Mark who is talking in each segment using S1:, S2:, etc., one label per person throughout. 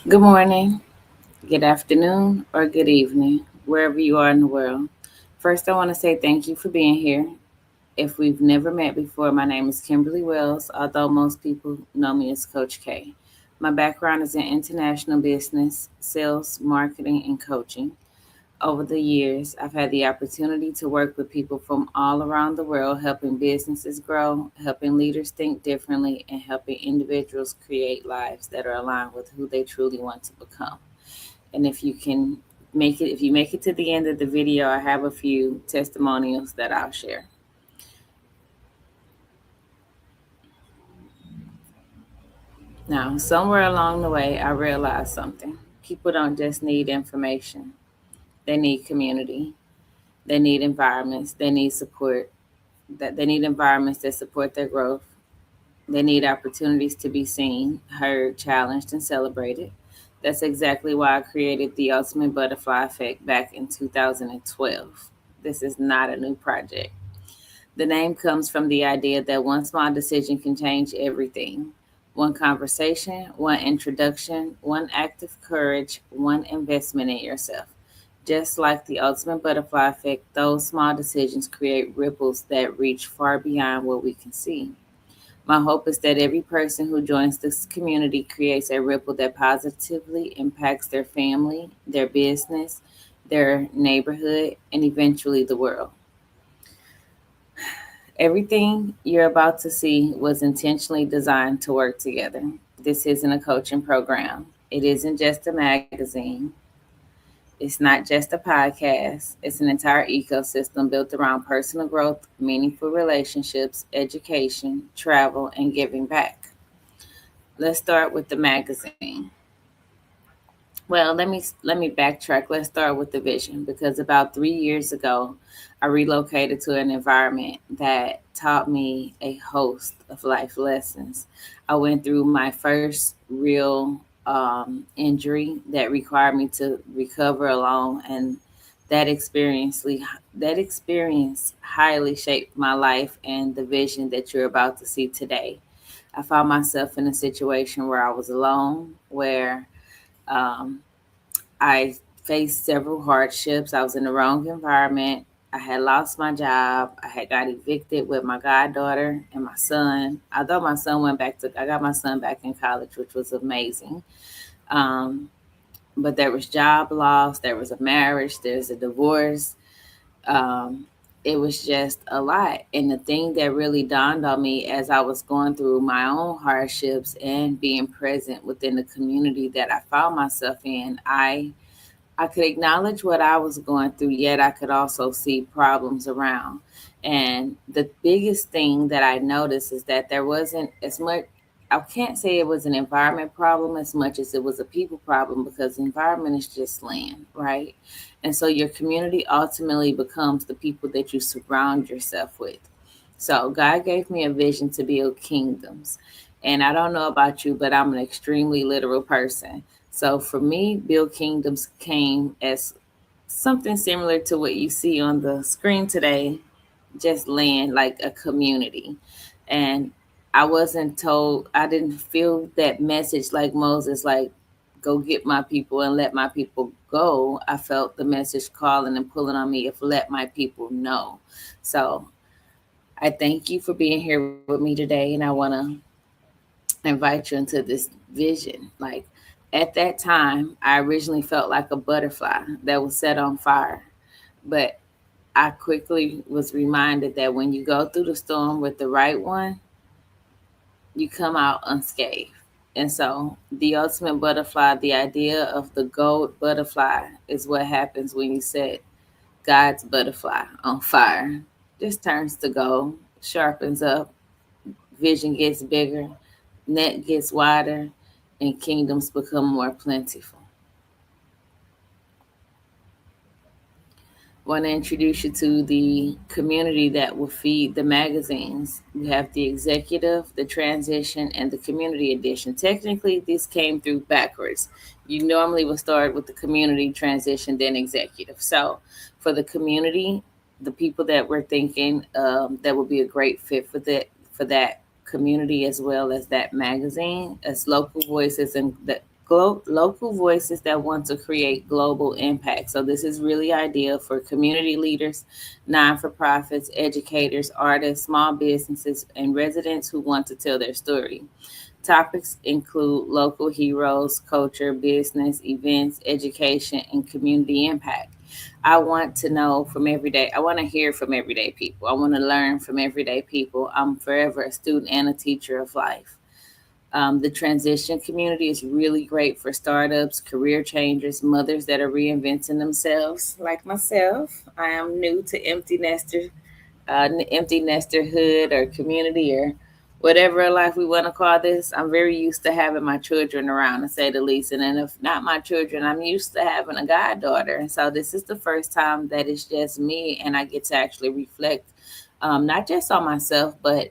S1: Good morning, good afternoon, or good evening, wherever you are in the world. First, I want to say thank you for being here. If we've never met before, my name is Kimberly Wells, although most people know me as Coach K. My background is in international business, sales, marketing, and coaching. Over the years, I've had the opportunity to work with people from all around the world, helping businesses grow, helping leaders think differently, and helping individuals create lives that are aligned with who they truly want to become. And if you make it to the end of the video, I have a few testimonials that I'll share. Now, somewhere along the way, I realized something. People don't just need information, they need community, they need environments, they need support, that they need environments that support their growth. They need opportunities to be seen, heard, challenged, and celebrated. That's exactly why I created the Ultimate Butterfly Effect back in 2012. This is not a new project. The name comes from the idea that one small decision can change everything. One conversation, one introduction, one act of courage, one investment in yourself. Just like the ultimate butterfly effect, those small decisions create ripples that reach far beyond what we can see. My hope is that every person who joins this community creates a ripple that positively impacts their family, their business, their neighborhood, and eventually the world. Everything you're about to see was intentionally designed to work together. This isn't a coaching program. It isn't just a magazine. It's not just a podcast. It's an entire ecosystem built around personal growth, meaningful relationships, education, travel, and giving back. Let's start with the magazine. Well, let me backtrack. Let's start with the vision because about 3 years ago, I relocated to an environment that taught me a host of life lessons. I went through my first real injury that required me to recover alone, and that that experience highly shaped my life and the vision that you're about to see today. I found myself in a situation where I was alone, where um, I faced several hardships. I was in the wrong environment. I had lost my job. I had got evicted with my goddaughter and my son. Although my son I got my son back in college, which was amazing. Um, but there was job loss, there was a marriage, there's a divorce. Um, it was just a lot. And the thing that really dawned on me as I was going through my own hardships and being present within the community that I found myself in, I could acknowledge what I was going through, yet I could also see problems around. And the biggest thing that I noticed is that there wasn't as much, I can't say it was an environment problem as much as it was a people problem because the environment is just land, right? And so your community ultimately becomes the people that you surround yourself with. So God gave me a vision to build kingdoms. And I don't know about you, but I'm an extremely literal person. So for me, build kingdoms came as something similar to what you see on the screen today, just land like a community. And I wasn't told, I didn't feel that message like Moses, like, go get my people and let my people go. I felt the message calling and pulling on me of let my people know. So I thank you for being here with me today. And I want to invite you into this vision. Like at that time, I originally felt like a butterfly that was set on fire. But I quickly was reminded that when you go through the storm with the right one, you come out unscathed. And so, the ultimate butterfly, the idea of the gold butterfly, is what happens when you set God's butterfly on fire. Just turns to gold, sharpens up, vision gets bigger, net gets wider, and kingdoms become more plentiful. Want to introduce you to the community that will feed the magazines. We have the executive, the transition, and the community edition. Technically, this came through backwards. You normally would start with the community, transition, then executive. So, for the community, the people that we're thinking that would be a great fit for that community as well as that magazine as local voices and Local voices that want to create global impact. So this is really ideal for community leaders, non-for-profits, educators, artists, small businesses, and residents who want to tell their story. Topics include local heroes, culture, business, events, education, and community impact. I want to know from everyday, I want to hear from everyday people. I want to learn from everyday people. I'm forever a student and a teacher of life. The transition community is really great for startups, career changers, mothers that are reinventing themselves, like myself. I am new to empty nesterhood or community or whatever life we want to call this. I'm very used to having my children around, to say the least. And then if not my children, I'm used to having a goddaughter. And so this is the first time that it's just me and I get to actually reflect, not just on myself, but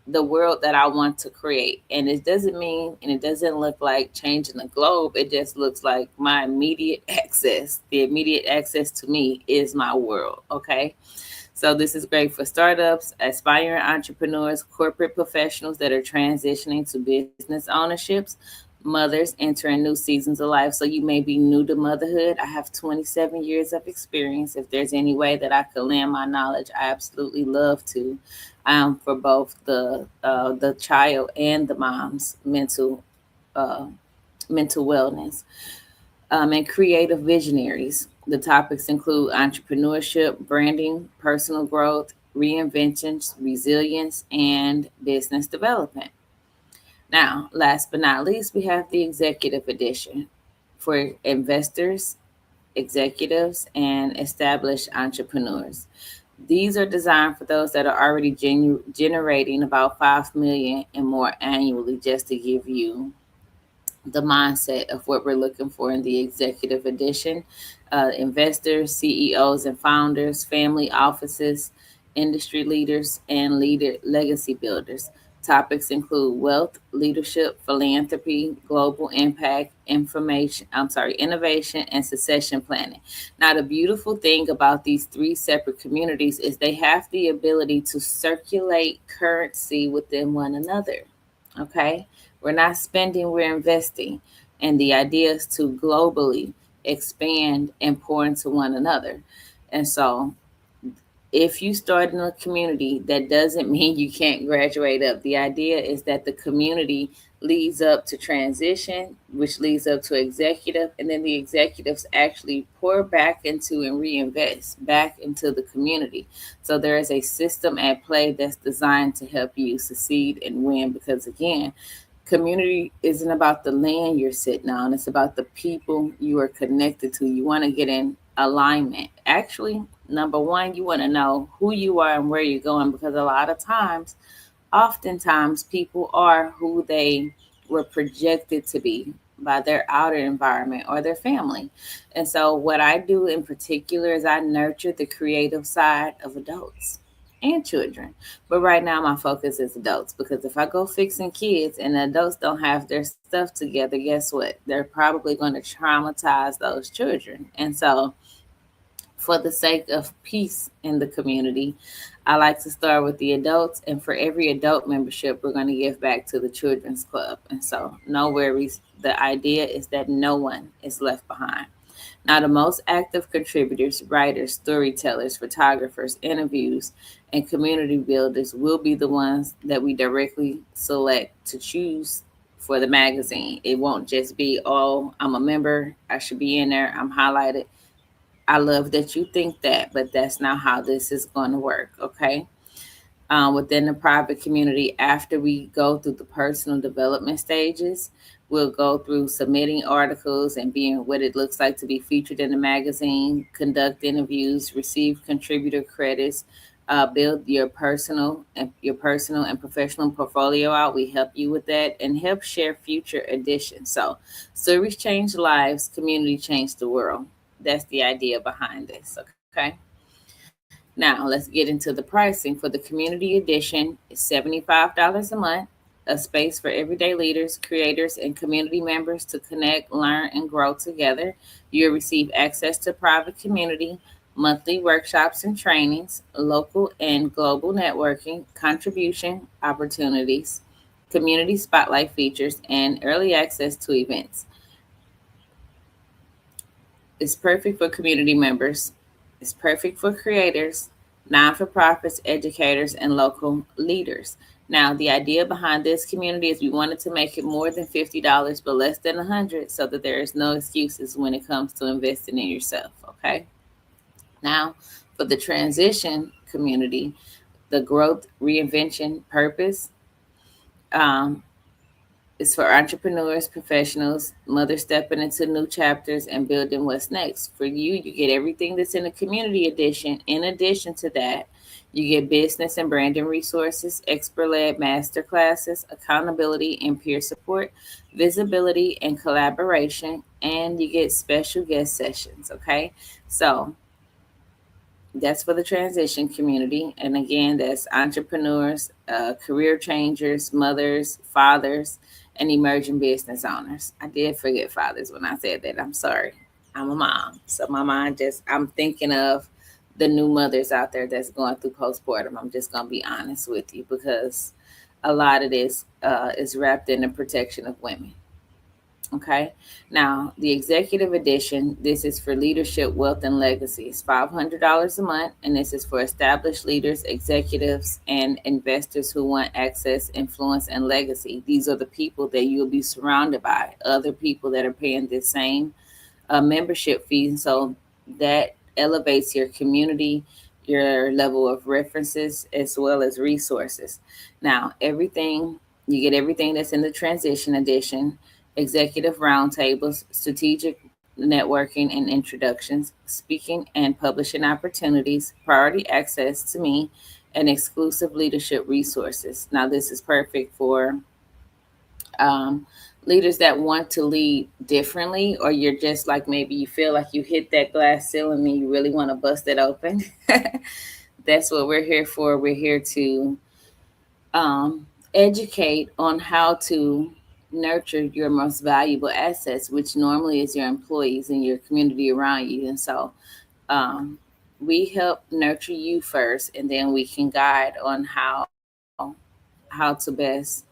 S1: the world that I want to create. And it doesn't mean, and it doesn't look like changing the globe. It just looks like my immediate access. The immediate access to me is my world. Okay. So this is great for startups, aspiring entrepreneurs, corporate professionals that are transitioning to business ownerships, mothers entering new seasons of life. So you may be new to motherhood. I have 27 years of experience. If there's any way that I could lend my knowledge, I absolutely love to, for both the child and the mom's uh, mental wellness, and creative visionaries. The topics include entrepreneurship, branding, personal growth, reinvention, resilience, and business development. Now, last but not least, we have the executive edition for investors, executives, and established entrepreneurs. These are designed for those that are already generating about 5 million and more annually, just to give you the mindset of what we're looking for in the executive edition. Investors, CEOs, and founders, family offices, industry leaders, and legacy builders. Topics include wealth, leadership, philanthropy, global impact, innovation, and succession planning. Now, the beautiful thing about these three separate communities is they have the ability to circulate currency within one another. Okay. We're not spending, we're investing. And the idea is to globally expand and pour into one another. And so if you start in a community, that doesn't mean you can't graduate up. The idea is that the community leads up to transition, which leads up to executive, and then the executives actually pour back into and reinvest back into the community. So there is a system at play that's designed to help you succeed and win because, again, community isn't about the land you're sitting on, it's about the people you are connected to. You want to get in alignment. Actually, number one, you want to know who you are and where you're going, because a lot of times, oftentimes, people are who they were projected to be by their outer environment or their family. And so what I do in particular is I nurture the creative side of adults and children. But right now, my focus is adults, because if I go fixing kids and the adults don't have their stuff together, guess what? They're probably going to traumatize those children. And so, for the sake of peace in the community, I like to start with the adults. And for every adult membership, we're going to give back to the Children's Club. And so, no worries. The idea is that no one is left behind. Now, the most active contributors, writers, storytellers, photographers, interviews, and community builders will be the ones that we directly select to choose for the magazine. It won't just be, oh, I'm a member, I should be in there, I'm highlighted. I love that you think that, but that's not how this is going to work, okay? Within the private community, after we go through the personal development stages, we'll go through submitting articles and being what it looks like to be featured in the magazine, conduct interviews, receive contributor credits, build your personal and professional portfolio out. We help you with that and help share future editions. So stories change lives, community change the world. That's the idea behind this. Okay. Now, let's get into the pricing. For the community edition, it's $75 a month, a space for everyday leaders, creators, and community members to connect, learn, and grow together. You'll receive access to private community, monthly workshops and trainings, local and global networking, contribution opportunities, community spotlight features, and early access to events. It's perfect for community members. It's perfect for creators, non for profits, educators, and local leaders. Now, the idea behind this community is we wanted to make it more than $50, but less than 100, so that there is no excuses when it comes to investing in yourself. Okay. Now, for the transition community, the growth, reinvention, purpose, um, it's for entrepreneurs, professionals, mothers stepping into new chapters and building what's next. For you, you get everything that's in the community edition. In addition to that, you get business and branding resources, expert led master classes, accountability and peer support, visibility and collaboration, and you get special guest sessions. Okay. So that's for the transition community. And again, that's entrepreneurs, career changers, mothers, fathers, and emerging business owners. I did forget fathers when I said that. I'm sorry. I'm a mom. So my mind just, I'm thinking of the new mothers out there that's going through postpartum. I'm just going to be honest with you because a lot of this is wrapped in the protection of women. Okay. Now, the executive edition, this is for leadership, wealth, and legacy. It's $500 a month, and this is for established leaders, executives, and investors who want access, influence, and legacy. These are the people that you'll be surrounded by, other people that are paying the same membership fee. So that elevates your community, your level of references, as well as resources. Now, you get everything that's in the transition edition, executive roundtables, strategic networking and introductions, speaking and publishing opportunities, priority access to me, and exclusive leadership resources. Now, this is perfect for um, leaders that want to lead differently, or you're just like maybe you feel like you hit that glass ceiling and you really want to bust it open. That's what we're here for. We're here to educate on how to nurture your most valuable assets, which normally is your employees and your community around you. And so um, we help nurture you first, and then we can guide on how to best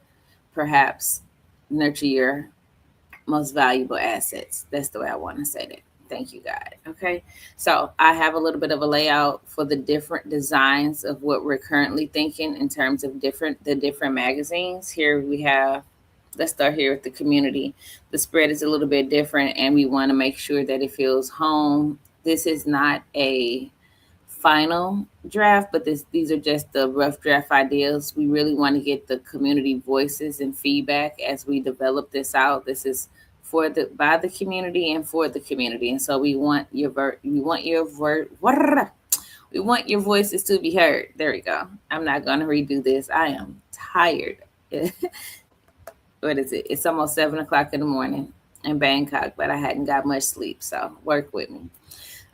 S1: perhaps nurture your most valuable assets. That's the way I want to say that. Thank you, God. Okay. So I have a little bit of a layout for the different designs of what we're currently thinking in terms of different magazines. Here we have, let's start here with the community. The spread is a little bit different, and we want to make sure that it feels home. This is not a final draft, but these are just the rough draft ideas. We really want to get the community voices and feedback as we develop this out. This is for the by the community and for the community, and so we want your voices to be heard. There we go. I'm not going to redo this. I am tired. What is it? It's almost 7 o'clock in the morning in Bangkok, but I hadn't got much sleep, so work with me.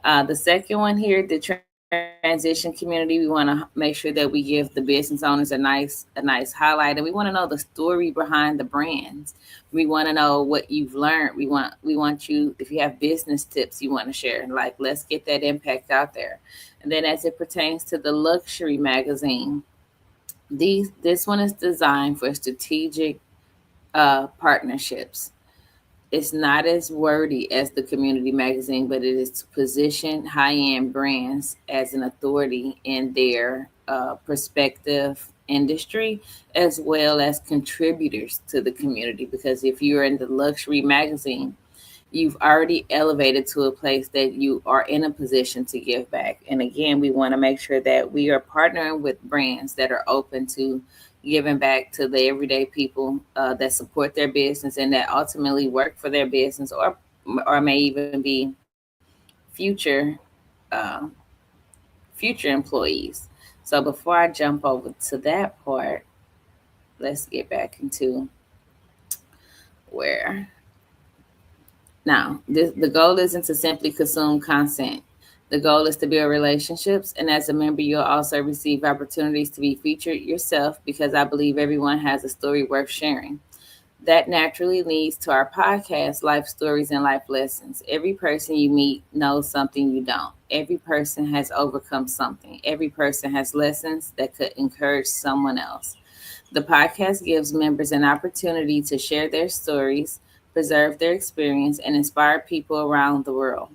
S1: The second one here, the transition community, we want to make sure that we give the business owners a nice highlight, and we want to know the story behind the brands. We want to know what you've learned. We want you, if you have business tips you want to share, like let's get that impact out there. And then as it pertains to the luxury magazine, this one is designed for strategic partnerships. It's not as wordy as the community magazine, but it is to position high-end brands as an authority in their perspective industry, as well as contributors to the community. Because if you're in the luxury magazine, you've already elevated to a place that you are in a position to give back. And again, we want to make sure that we are partnering with brands that are open to giving back to the everyday people that support their business and that ultimately work for their business, or may even be future uh, future employees. So before I jump over to that part, let's get back into where. Now, the goal isn't to simply consume content. The goal is to build relationships. And as a member, you'll also receive opportunities to be featured yourself, because I believe everyone has a story worth sharing. That naturally leads to our podcast, Life Stories and Life Lessons. Every person you meet knows something you don't. Every person has overcome something. Every person has lessons that could encourage someone else. The podcast gives members an opportunity to share their stories, preserve their experience, and inspire people around the world.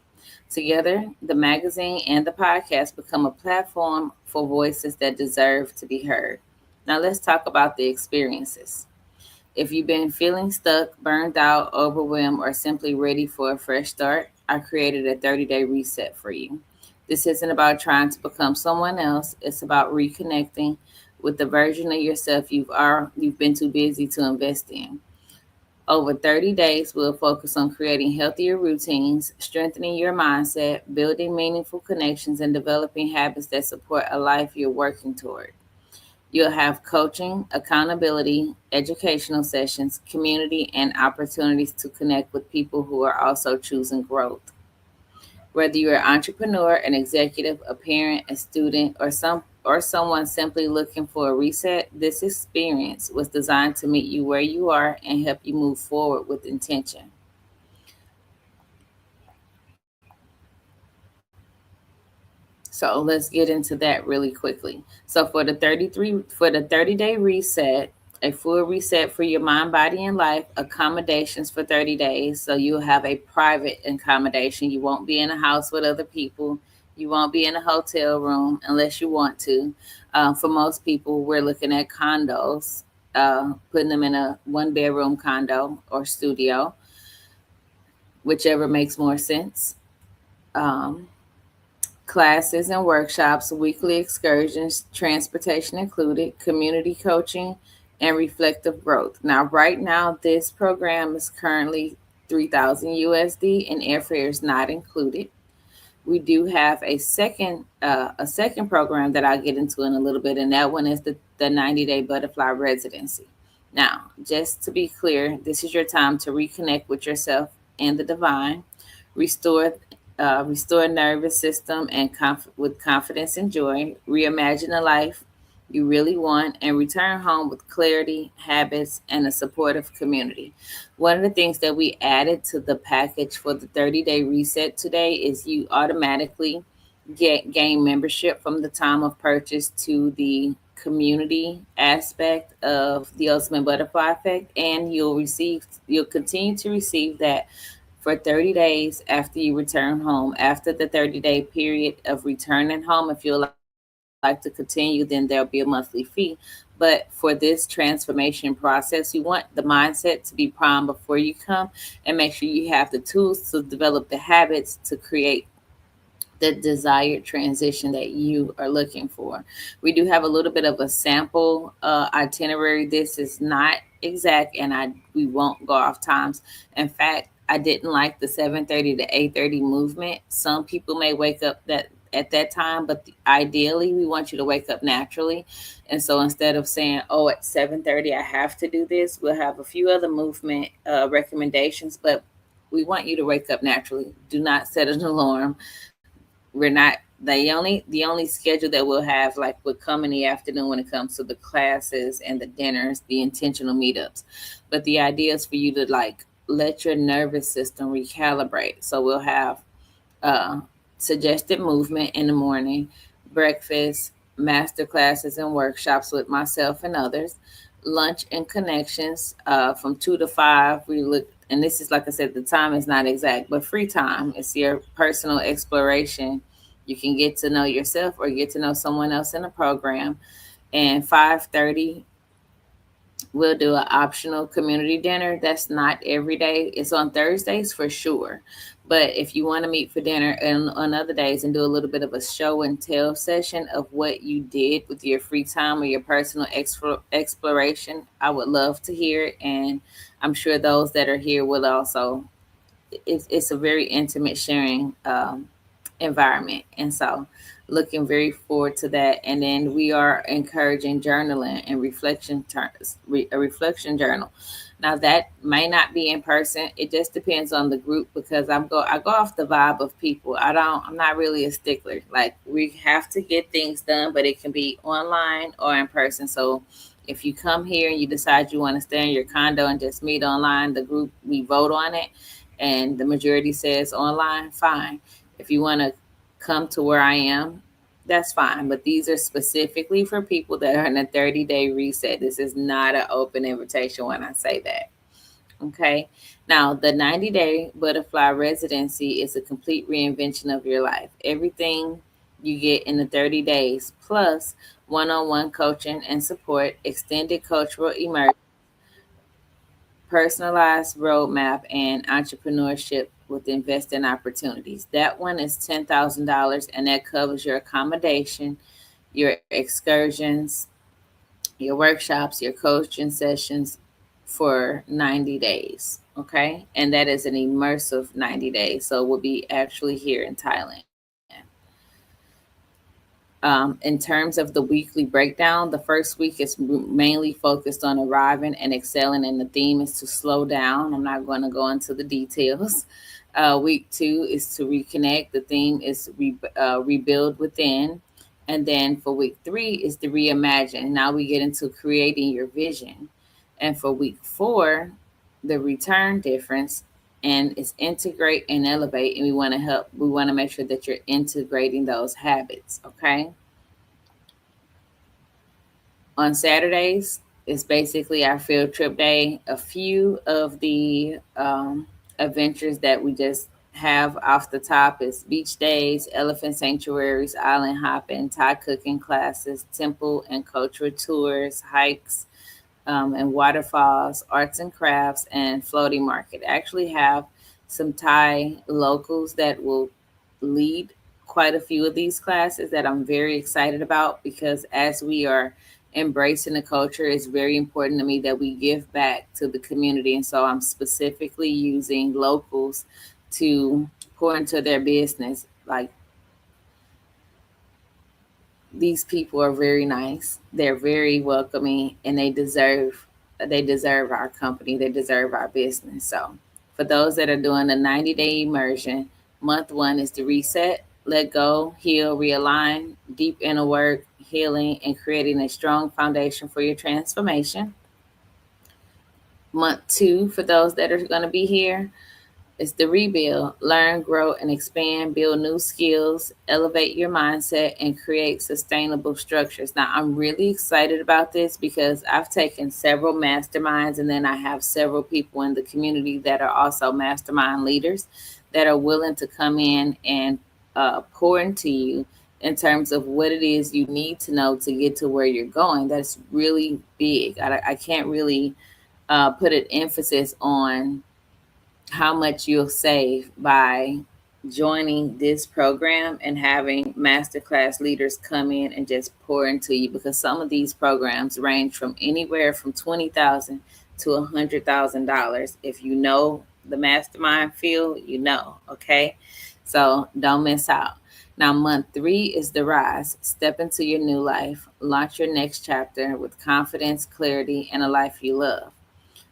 S1: Together, the magazine and the podcast become a platform for voices that deserve to be heard. Now, let's talk about the experiences. If you've been feeling stuck, burned out, overwhelmed, or simply ready for a fresh start, I created a 30-day reset for you. This isn't about trying to become someone else, it's about reconnecting with the version of yourself you've been too busy to invest in. Over 30 days, we'll focus on creating healthier routines, strengthening your mindset, building meaningful connections, and developing habits that support a life you're working toward. You'll have coaching, accountability, educational sessions, community, and opportunities to connect with people who are also choosing growth. Whether you're an entrepreneur, an executive, a parent, a student, or someone simply looking for a reset, this experience was designed to meet you where you are and help you move forward with intention. So let's get into that really quickly. So for the 30-day reset, a full reset for your mind, body, and life, accommodations for 30 days. So you'll have a private accommodation. You won't be in a house with other people. You won't be in a hotel room unless you want to. For most people, we're looking at condos, putting them in a one bedroom condo or studio, whichever makes more sense. Um, Classes and workshops, weekly excursions, transportation included, community coaching, and reflective growth. Now, right now, this program is currently 3,000 USD and airfare is not included. We do have a second program that I'll get into in a little bit, and that one is the 90-day butterfly residency. Now, just to be clear, this is your time to reconnect with yourself and the divine, restore restore nervous system and with confidence and joy, reimagine a life you really want, and return home with clarity, habits, and a supportive community. One of the things that we added to the package for the 30-day reset today is you automatically gain membership from the time of purchase to the community aspect of the ultimate butterfly effect, and you'll continue to receive that for 30 days after you return home. After the 30-day period of returning home, if you like to continue, then there'll be a monthly fee. But for this transformation process, you want the mindset to be prime before you come, and make sure you have the tools to develop the habits to create the desired transition that you are looking for. We do have a little bit of a sample itinerary. This is not exact, and I we won't go off times. In fact, I didn't like the 7:30 to 8:30 movement. Some people may wake up that at that time, but ideally, we want you to wake up naturally. And so instead of saying, "Oh, at 7:30 I have to do this," we'll have a few other movement recommendations, but we want you to wake up naturally. Do not set an alarm. We're not the only schedule that we'll have like would come in the afternoon when it comes to the classes and the dinners, the intentional meetups. But the idea is for you to like let your nervous system recalibrate. So we'll have uh, suggested movement in the morning, breakfast, master classes and workshops with myself and others, lunch and connections from 2 to 5. We look, and this is like I said, the time is not exact, but free time. It's your personal exploration. You can get to know yourself or get to know someone else in the program. And 5:30 we'll do an optional community dinner. That's not every day. It's on Thursdays for sure. But if you want to meet for dinner and on other days and do a little bit of a show and tell session of what you did with your free time or your personal exploration, I would love to hear it. And I'm sure those that are here will also. It's a very intimate sharing environment. And so looking very forward to that. And then we are encouraging journaling and a reflection journal. Now that may not be in person. It just depends on the group because I go off the vibe of people. I'm not really a stickler. Like we have to get things done, but it can be online or in person. So if you come here and you decide you want to stay in your condo and just meet online, the group we vote on it and the majority says online, fine. If you want to come to where I am, that's fine. But these are specifically for people that are in a 30-day reset. This is not an open invitation when I say that. Okay. Now, the 90-day butterfly residency is a complete reinvention of your life. Everything you get in the 30 days, plus one on one coaching and support, extended cultural immersion, personalized roadmap, and entrepreneurship with investing opportunities. That one is $10,000, and that covers your accommodation, your excursions, your workshops, your coaching sessions for 90 days. Okay. And that is an immersive 90 days. So we'll be actually here in Thailand. In terms of the weekly breakdown, the first week is mainly focused on arriving and excelling, and the theme is to slow down. I'm not going to go into the details. Week two is to reconnect. The theme is rebuild within. And then for week three is to reimagine. Now we get into creating your vision. And for week four, the return difference, and it's integrate and elevate. And we want to make sure that you're integrating those habits. Okay. On Saturdays, it's basically our field trip day. A few of the adventures that we just have off the top is beach days, elephant sanctuaries, island hopping, Thai cooking classes, temple and cultural tours, hikes, and waterfalls, arts and crafts, and floating market. I actually have some Thai locals that will lead quite a few of these classes that I'm very excited about, because as we are embracing the culture, it's very important to me that we give back to the community. And so I'm specifically using locals to pour into their business. Like, these people are very nice. They're very welcoming, and they deserve our company. They deserve our business. So, for those that are doing a 90-day immersion, month one is to reset, let go, heal, realign, deep inner work, healing, and creating a strong foundation for your transformation. Month two, for those that are going to be here, it's the rebuild, learn, grow, and expand, build new skills, elevate your mindset, and create sustainable structures. Now, I'm really excited about this because I've taken several masterminds, and then I have several people in the community that are also mastermind leaders that are willing to come in and pour into you in terms of what it is you need to know to get to where you're going. That's really big. I can't really put an emphasis on how much you'll save by joining this program and having masterclass leaders come in and just pour into you, because some of these programs range from anywhere from 20,000 to $100,000. If you know the mastermind field, okay? So don't miss out. Now, month three is the rise. Step into your new life, launch your next chapter with confidence, clarity, and a life you love.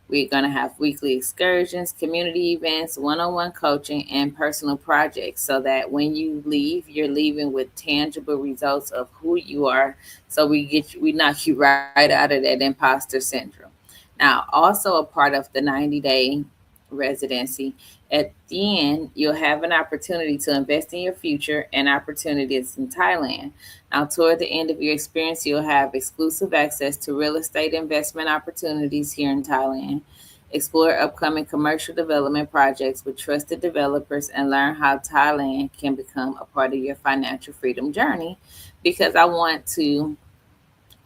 S1: We're going to have weekly excursions, community events, one on one coaching, and personal projects, so that when you leave, you're leaving with tangible results of who you are. So we knock you right out of that imposter syndrome. Now, also a part of the 90-day residency, at the end, you'll have an opportunity to invest in your future and opportunities in Thailand. Now, toward the end of your experience, you'll have exclusive access to real estate investment opportunities here in Thailand. Explore upcoming commercial development projects with trusted developers, and learn how Thailand can become a part of your financial freedom journey, because I want to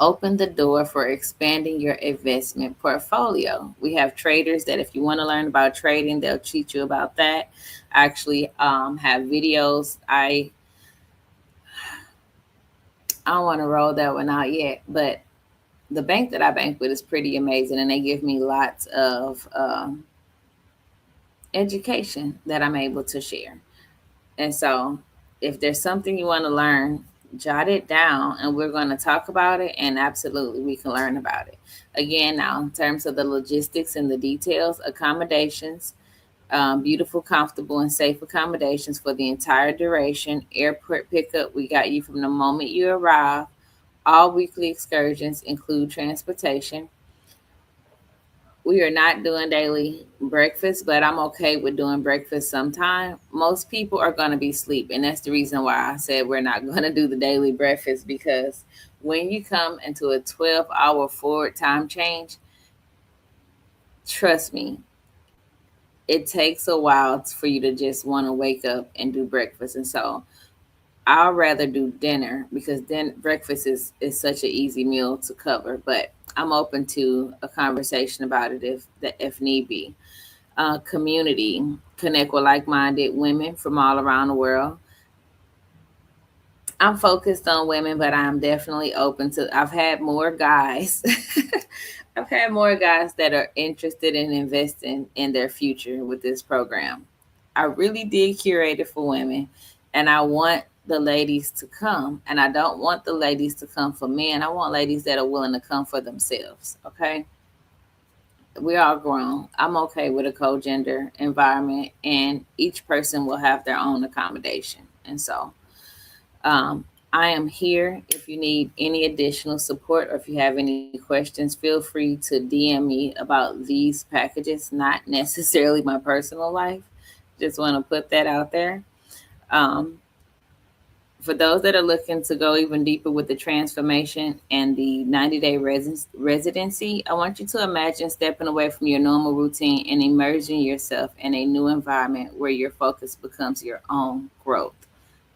S1: open the door for expanding your investment portfolio. We have traders that, if you want to learn about trading, they'll teach you about that. I actually have videos. I don't want to roll that one out yet, but the bank that I bank with is pretty amazing, and they give me lots of education that I'm able to share. And so, if there's something you want to learn, jot it down, and we're going to talk about it, and absolutely we can learn about it. Again, now, in terms of the logistics and the details, accommodations, beautiful, comfortable, and safe accommodations for the entire duration. Airport pickup, we got you from the moment you arrive. All weekly excursions include transportation. We are not doing daily breakfast, but I'm okay with doing breakfast sometime. Most people are going to be asleep, and that's the reason why I said we're not going to do the daily breakfast, because when you come into a 12-hour forward time change, trust me, it takes a while for you to just want to wake up and do breakfast. And so I'll rather do dinner because then breakfast is such an easy meal to cover. But I'm open to a conversation about it if need be. Community, connect with like-minded women from all around the world. I'm focused on women, but I'm definitely open to. I've had more guys. I've had more guys that are interested in investing in their future with this program. I really did curate it for women, and I want the ladies to come. And I don't want the ladies to come for men. I want ladies that are willing to come for themselves. Okay, we're all grown. I'm okay with a co-gender environment, and each person will have their own accommodation. And so um, I am here. If you need any additional support or if you have any questions, feel free to DM me about these packages, not necessarily my personal life. Just want to put that out there. Um, for those that are looking to go even deeper with the transformation and the 90-day residency, I want you to imagine stepping away from your normal routine and immersing yourself in a new environment where your focus becomes your own growth.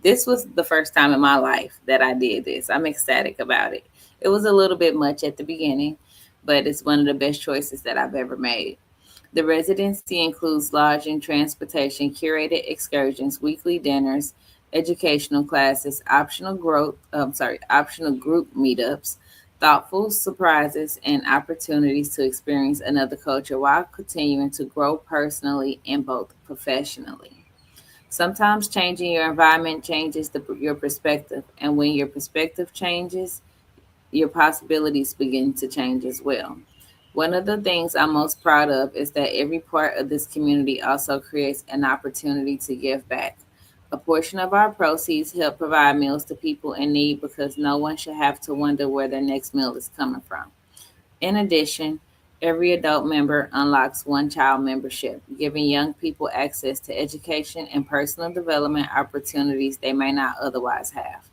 S1: This was the first time in my life that I did this. I'm ecstatic about it. It was a little bit much at the beginning, but it's one of the best choices that I've ever made. The residency includes lodging, transportation, curated excursions, weekly dinners, educational classes, optional group meetups, thoughtful surprises, and opportunities to experience another culture while continuing to grow personally and both professionally. Sometimes changing your environment changes your perspective, and when your perspective changes, your possibilities begin to change as well. One of the things I'm most proud of is that every part of this community also creates an opportunity to give back. A portion of our proceeds help provide meals to people in need because no one should have to wonder where their next meal is coming from. In addition, every adult member unlocks one child membership, giving young people access to education and personal development opportunities they may not otherwise have.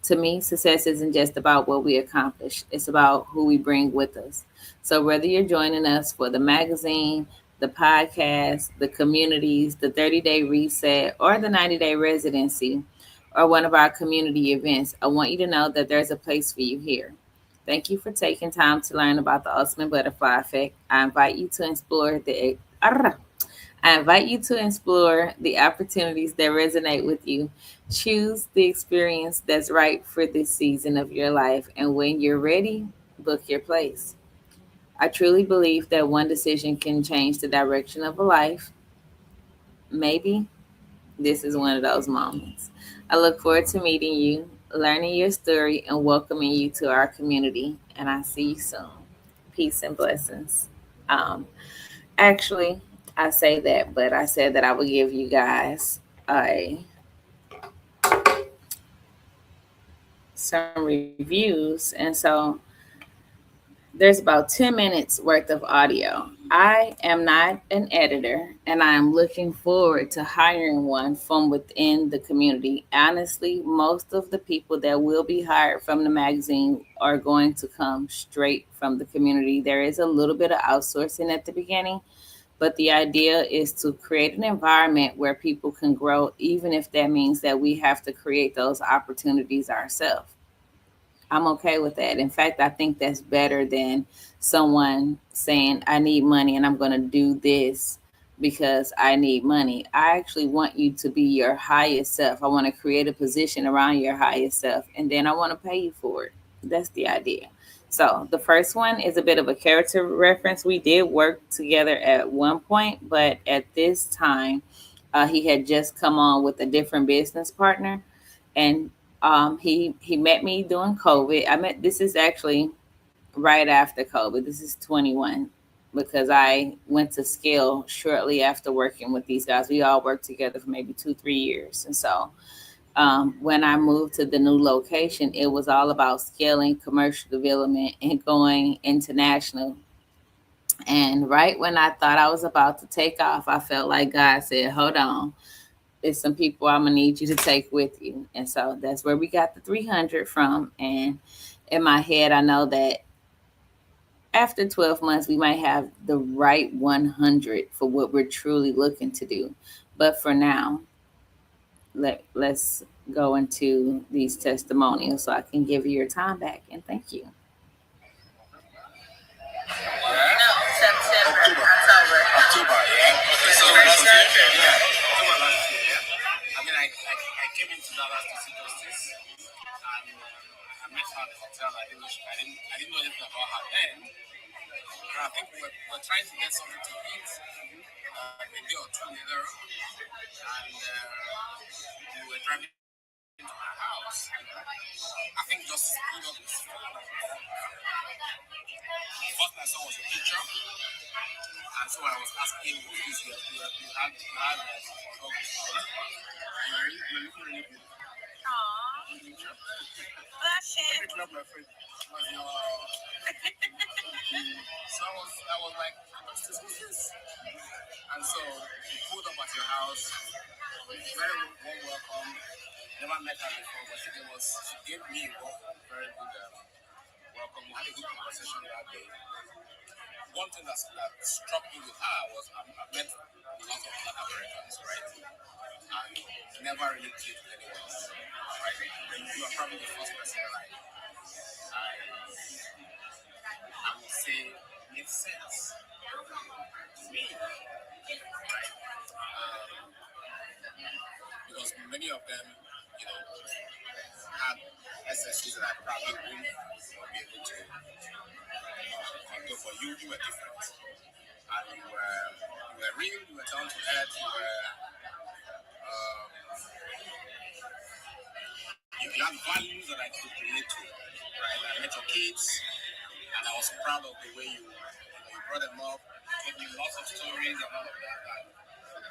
S1: To me, success isn't just about what we accomplish, it's about who we bring with us. So, whether you're joining us for the magazine, the podcast, the communities, the 30-day reset, or the 90-day residency, or one of our community events, I want you to know that there's a place for you here. Thank you for taking time to learn about the ultimate butterfly effect. I invite you to explore the opportunities that resonate with you. Choose the experience that's right for this season of your life. And when you're ready, book your place. I truly believe that one decision can change the direction of a life. Maybe this is one of those moments. I look forward to meeting you, learning your story, and welcoming you to our community. And I see you soon. Peace and blessings. Um, Actually, I say that, but I said that I would give you guys a some reviews, and so there's about 10 minutes worth of audio. I am not an editor, and I am looking forward to hiring one from within the community. Honestly, most of the people that will be hired from the magazine are going to come straight from the community. There is a little bit of outsourcing at the beginning, but the idea is to create an environment where people can grow, even if that means that we have to create those opportunities ourselves. I'm okay with that. In fact, I think that's better than someone saying, I need money and I'm going to do this because I need money. I actually want you to be your highest self. I want to create a position around your highest self and then I want to pay you for it. That's the idea. So the first one is a bit of a character reference. We did work together at one point, but at this time, he had just come on with a different business partner, and he met me during COVID. I met This is actually right after COVID. This is 21 because I went to scale shortly after working with these guys. We all worked together for maybe 2-3 years, and so when I moved to the new location, it was all about scaling commercial development and going international. And right when I thought I was about to take off, I felt like God said, hold on, there's some people I'm gonna need you to take with you. And so that's where we got the 300 from. And in my head, I know that After 12 months, we might have the right 100 for what we're truly looking to do. But for now, let's go into these testimonials so I can give you your time back and thank you.
S2: No, September, October, yeah. Okay, so last year, October last year, yeah. I came into Dallas to see Justice, and I met her at the hotel. I didn't know anything about her then. And I think we were trying to get something to eat a day or two later, and we were driving to my house. I think Justice pulled up his phone. The first thing I saw was a picture. And so I was asking who is here. You had oh, you're looking really good. Aww. That's it. Let me clap my friend. Was your so I was like, what's this? And so we pulled up at your house. Very warm welcome. Never met her before, but she gave me a very good welcome. We had a good conversation that day. One thing that struck me with her was I met a lot of Black Americans, right? And never really clicked with anyone else, right? You are probably the first person that I would say makes sense to me, right? Because many of them, had SSCs that I probably wouldn't be able to go for. You were different. And you were real, you were down to earth, you had values that I could relate to, right? I met your kids, and I was proud of the way you brought them up, told me lots of stories and all of that.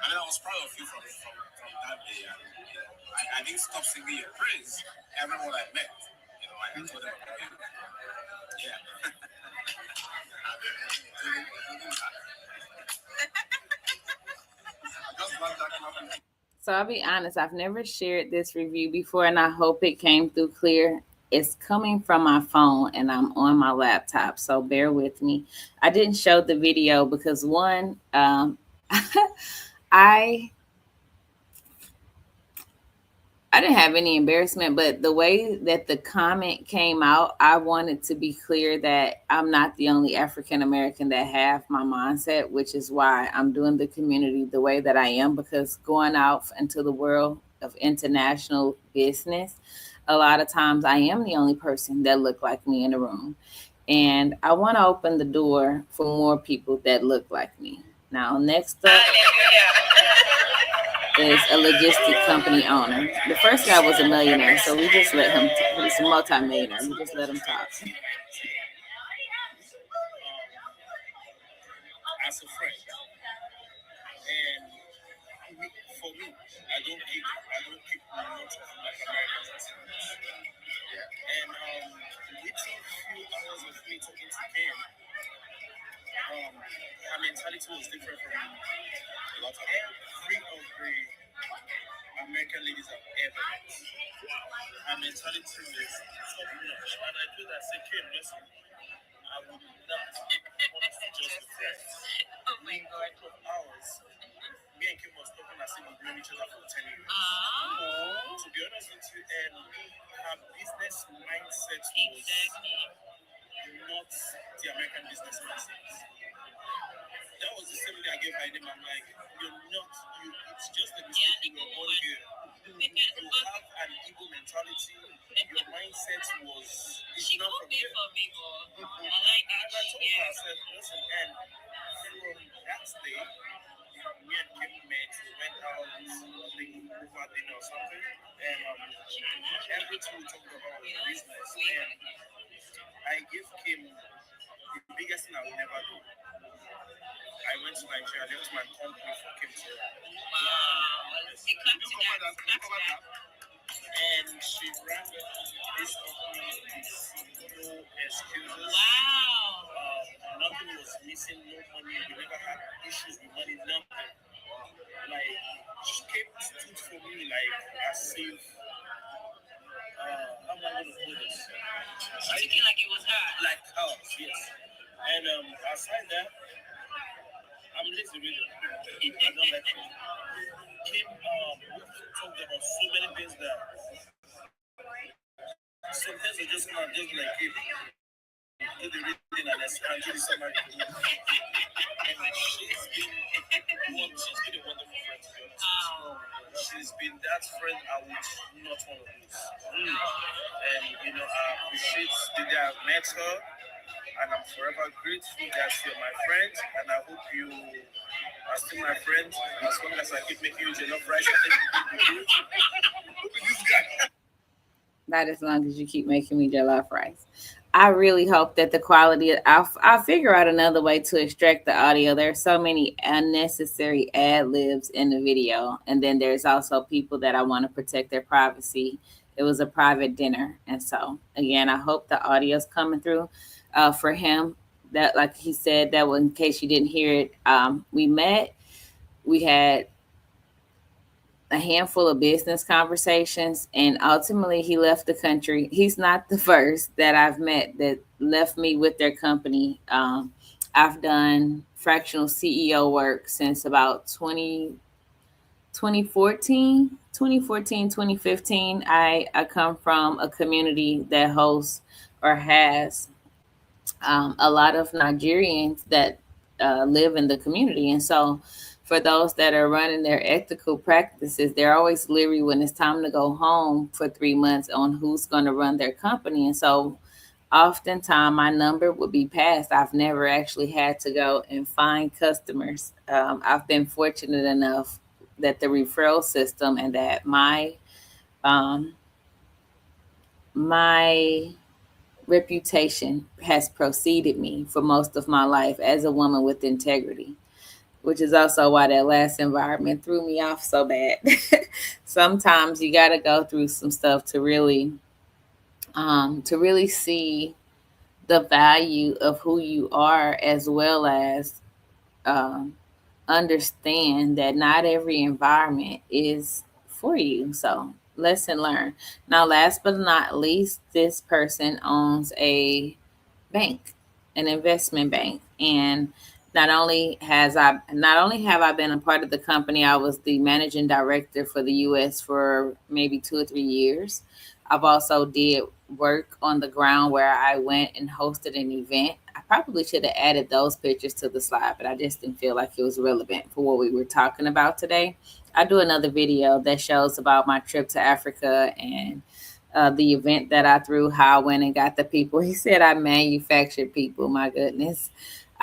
S2: And then I was proud of you from that day. And I didn't stop singing your praise. Everyone I met, I told them about you. Yeah.
S1: So I'll be honest, I've never shared this review before and I hope it came through clear. It's coming from my phone and I'm on my laptop, so bear with me. I didn't show the video because one, I I didn't have any embarrassment, but the way that the comment came out, I wanted to be clear that I'm not the only African American that have my mindset, which is why I'm doing the community the way that I am, because going out into the world of international business, a lot of times I am the only person that look like me in the room. And I want to open the door for more people that look like me. Now, next up is a logistic company owner. The first guy was a millionaire, so we just let him. He's a multimillionaire. We just let him talk.
S2: As a friend, and for me, I don't keep much of like Americans as friends. And within few hours of me talking to him, her mentality was different from a lot of every of the American ladies I've ever met. Her mentality is top notch, and I do that. Say, Kim, listen, I would not want us to just be friends. Oh my God. 12 hours. Me and Kim was talking as if we've known each other for 10 years. To be honest with you, and her business mindset was not the American business mindset. That was the same thing I gave her name. I'm like, it's just a mistake. You were born here. You have an ego mentality. Your mindset it's not from here. And I told her, I said, listen, and from that day, me and Kim met, we went out, I think, over dinner or something, and everything we talked about was business. And I gave Kim the biggest thing I will never do. I went to Nigeria, that was my company for Kim. Wow. That. And she ran this company with no excuses. Wow. Nothing was missing, no money. We never had issues with money, nothing. Like, she came stood for me like as if, how am I going to put this? She took it like it was her. Like her, yes. And aside that, I'm lazy reader. I don't like reading. Kim, we've talked about so many things that sometimes I just come out just like Kim, do the reading and do the summary for me. And she's been a wonderful friend to be honest. She's been that friend I would not want to lose. And I appreciate the day I've met her, and I'm forever grateful that you're my friend, and I hope you are still my friend as long as I keep making you enough rice. I think you will. Look at this guy.
S1: Not as long as you keep making me jollof rice. I really hope that the quality. I'll figure out another way to extract the audio. There's so many unnecessary ad libs in the video, and then there's also people that I want to protect their privacy. It was a private dinner, and so again, I hope the audio's coming through for him. That, like he said, that was in case you didn't hear it. We met. We had a handful of business conversations, and ultimately he left the country. He's not the first that I've met that left me with their company. I've done fractional CEO work since about 2015. I come from a community that hosts or has a lot of Nigerians that live in the community. And so, for those that are running their ethical practices, they're always leery when it's time to go home for 3 months on who's going to run their company. And so, oftentimes my number would be passed. I've never actually had to go and find customers. I've been fortunate enough that the referral system and that um, my reputation has preceded me for most of my life as a woman with integrity, which is also why that last environment threw me off so bad. Sometimes you got to go through some stuff to really see the value of who you are, as well as um, understand that not every environment is for you. So, lesson learned. Now, last but not least, this person owns a bank, an investment bank. And not only have I been a part of the company, I was the managing director for the US for maybe 2 or 3 years. I've also did work on the ground where I went and hosted an event. I probably should have added those pictures to the slide, but I just didn't feel like it was relevant for what we were talking about today. I do another video that shows about my trip to Africa and the event that I threw, how I went and got the people. He said I manufactured people. My goodness.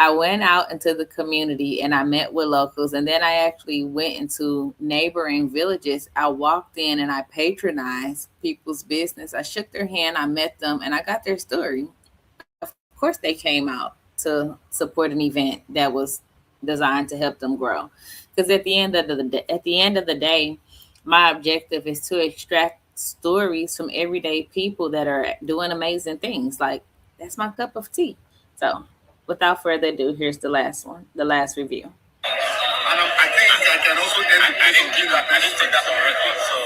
S1: I went out into the community and I met with locals, and then I actually went into neighboring villages. I walked in and I patronized people's business. I shook their hand, I met them, and I got their story. Of course, they came out to support an event that was designed to help them grow. Because at the end of the day, my objective is to extract stories from everyday people that are doing amazing things. Like, that's my cup of tea. So, without further ado, here's the last one, the last review.
S2: And I think I can also end the I didn't give that. I didn't take that on record. So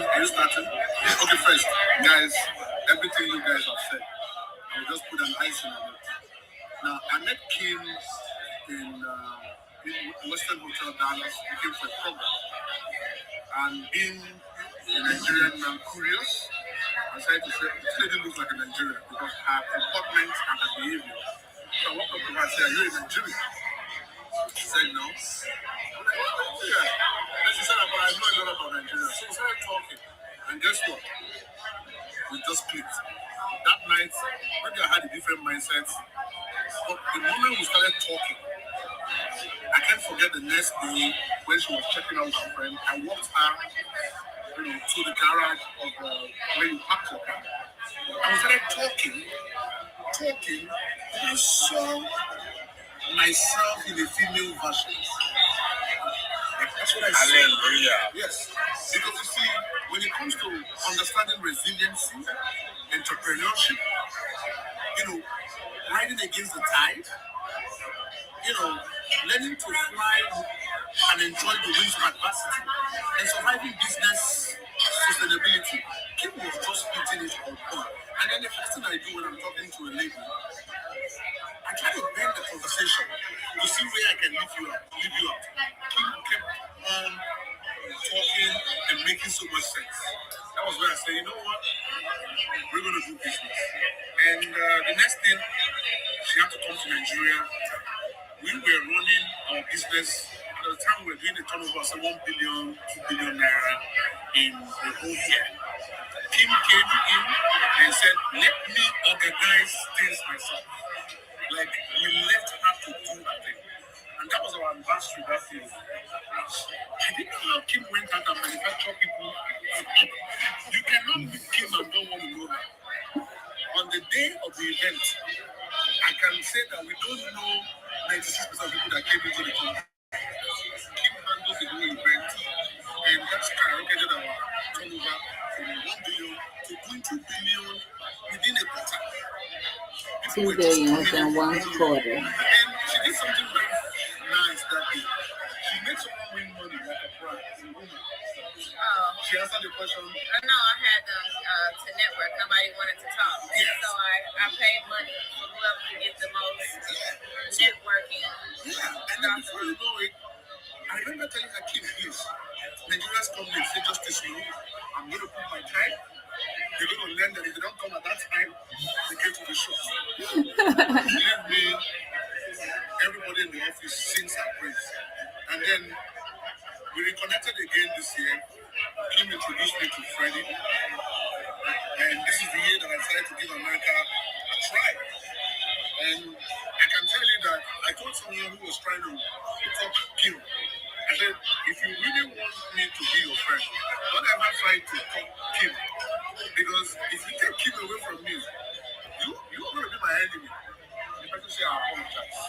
S2: are you starting? Okay, first, guys, everything you guys have said, I will just put an icing on it. Now, I met Kim in Western Hotel Dallas. We came for a program, and being a Nigerian man curious, I decided to say this lady looks like a Nigerian because her comportment and her behavior. So I walked up to her and said, "Are you a Nigerian?" She said no. I'm like, "What Nigeria?" And she said, "But I know a lot about Nigeria." So we started talking. And guess what? We just clicked. That night, maybe I had a different mindset. But the moment we started talking, I can't forget the next day when she was checking out with her friend. I walked her, to the garage of where you parked your car. And we started talking. And I saw myself in a female version. That's what I said. Hallelujah. Yes. Because you see, when it comes to understanding resiliency, entrepreneurship, riding against the tide, learning to fly and enjoy the winds of adversity, and surviving business sustainability. Kim was just hitting it on point. And then the first thing I do when I'm talking to a lady you out, leave you out. Kim kept on talking and making so much sense. That was when I said, you know what? We're going to do business. And the next thing, she had to come to Nigeria. We were running our business. At the time, we were doing a turnover of say 1 billion, 2 billion naira in the whole year. Kim came in and said, let me organize things myself. Like, we left her to do her thing. And that was our anniversary that year. I didn't know how Kim went out and manufactured people. You cannot meet Kim and don't want to know her. On the day of the event, I can say that we don't know 96% of people that came into the country. Kim handles the whole event, and that skyrocketed our turnover from 1 billion to 2 billion within a quarter. People
S1: Two
S2: were just
S1: billion
S2: coming in
S1: within
S2: from
S1: one
S2: all over.
S1: quarter.
S2: And she did something very nice that day. She made someone win money like a prize, a woman. She answered the question. No, I had them to network. Nobody wanted to talk. Yes. So I paid money for whoever could get the most networking. Yeah, and then before you know it, I remember telling her, Kim, please, Nigerians come and say just this long. I'm going to put my time. They're going to learn that if they don't come at that time, they get to the show. Believe me, everybody in the office sings her praise. And then we reconnected again this year. Kim introduced me to Freddie. And this is the year that I decided to give America a try. And I can tell you that I told someone who was trying to talk Kim, I said, if you really want me to be your friend, don't ever try to talk Kim. Because if you take Kim away from me, you're going to be my enemy. The person say, I apologize.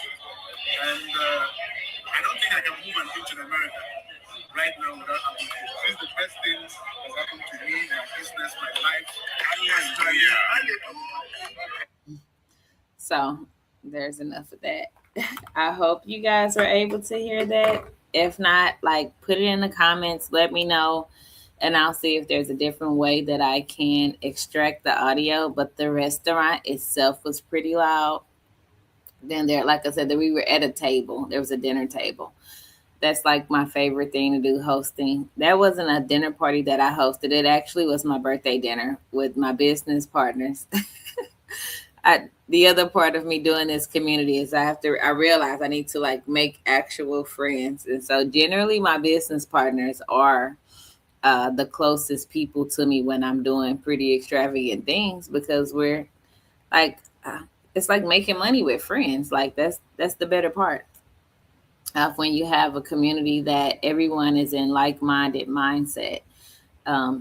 S2: And I don't think I can move and teach in America right now without having Kim. This is the best thing that's happened to me, my business, my life.
S1: So there's enough of that. I hope you guys were able to hear that. If not, like put it in the comments, let me know, and I'll see if there's a different way that I can extract the audio. But the restaurant itself was pretty loud. Then there, like I said, that we were at a table. There was a dinner table. That's like my favorite thing to do, hosting. That wasn't a dinner party that I hosted. It actually was my birthday dinner with my business partners. The other part of me doing this community is I realize I need to like make actual friends. And so generally my business partners are the closest people to me when I'm doing pretty extravagant things, because we're like it's like making money with friends. Like that's the better part of when you have a community that everyone is in like-minded mindset.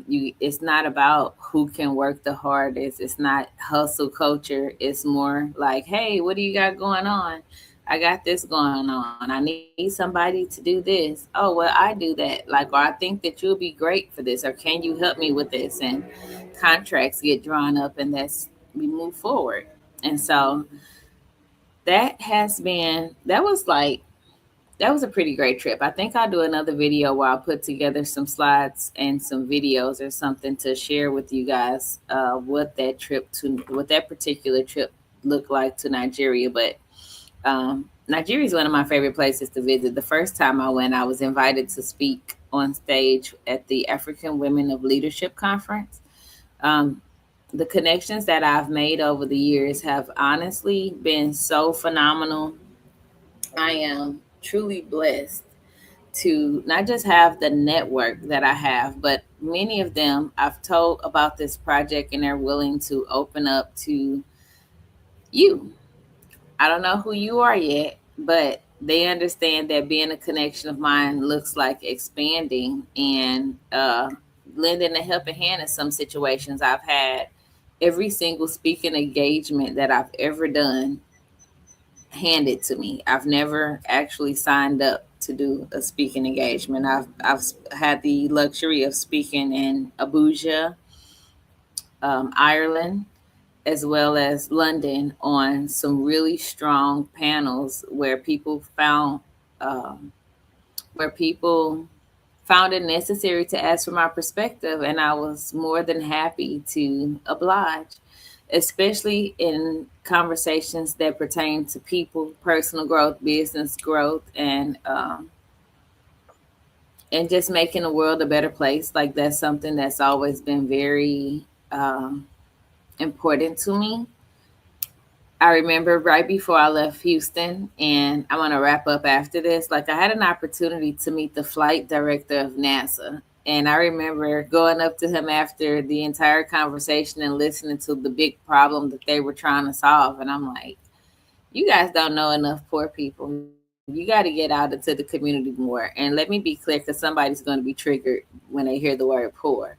S1: You It's not about who can work the hardest. It's not hustle culture. It's more like, hey, what do you got going on? I got this going on. I need somebody to do this. Oh, well, I do that. Like, or I think that you'll be great for this, or can you help me with this? And contracts get drawn up, and we move forward. And so that was like that was a pretty great trip. I think I'll do another video where I'll put together some slides and some videos or something to share with you guys what that particular trip looked like to Nigeria. But Nigeria is one of my favorite places to visit. The first time I went, I was invited to speak on stage at the African Women of Leadership Conference. Um, the connections that I've made over the years have honestly been so phenomenal. I am truly blessed to not just have the network that I have, but many of them I've told about this project and they're willing to open up to you. I don't know who you are yet, but they understand that being a connection of mine looks like expanding and lending a helping hand in some situations. I've had every single speaking engagement that I've ever done handed to me. I've never actually signed up to do a speaking engagement. I've had the luxury of speaking in Abuja, Ireland, as well as London on some really strong panels um, where people found it necessary to ask for my perspective, and I was more than happy to oblige. especially in conversations that pertain to people, personal growth, business growth, and just making the world a better place. Like that's something that's always been very important to me. I remember right before I left Houston, and I'm going to wrap up after this. Like, I had an opportunity to meet the flight director of NASA. And I remember going up to him after the entire conversation and listening to the big problem that they were trying to solve. And I'm like, you guys don't know enough poor people. You got to get out into the community more. And let me be clear, because somebody's going to be triggered when they hear the word poor.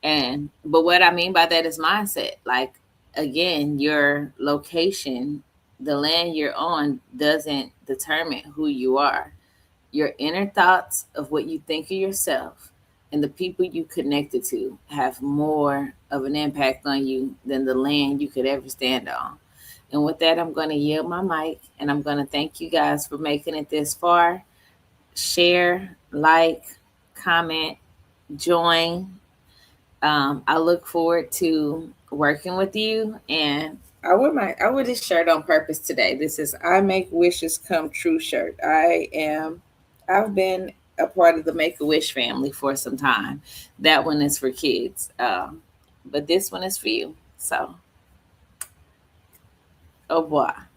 S1: But what I mean by that is mindset. Like, again, your location, the land you're on, doesn't determine who you are. Your inner thoughts of what you think of yourself and the people you connected to have more of an impact on you than the land you could ever stand on. And with that, I'm going to yield my mic, and I'm going to thank you guys for making it this far. Share, like, comment, join. I look forward to working with you. And I wore this shirt on purpose today. This is I Make Wishes Come True shirt. I've been a part of the Make a Wish family for some time. That one is for kids, but this one is for you. So, au revoir.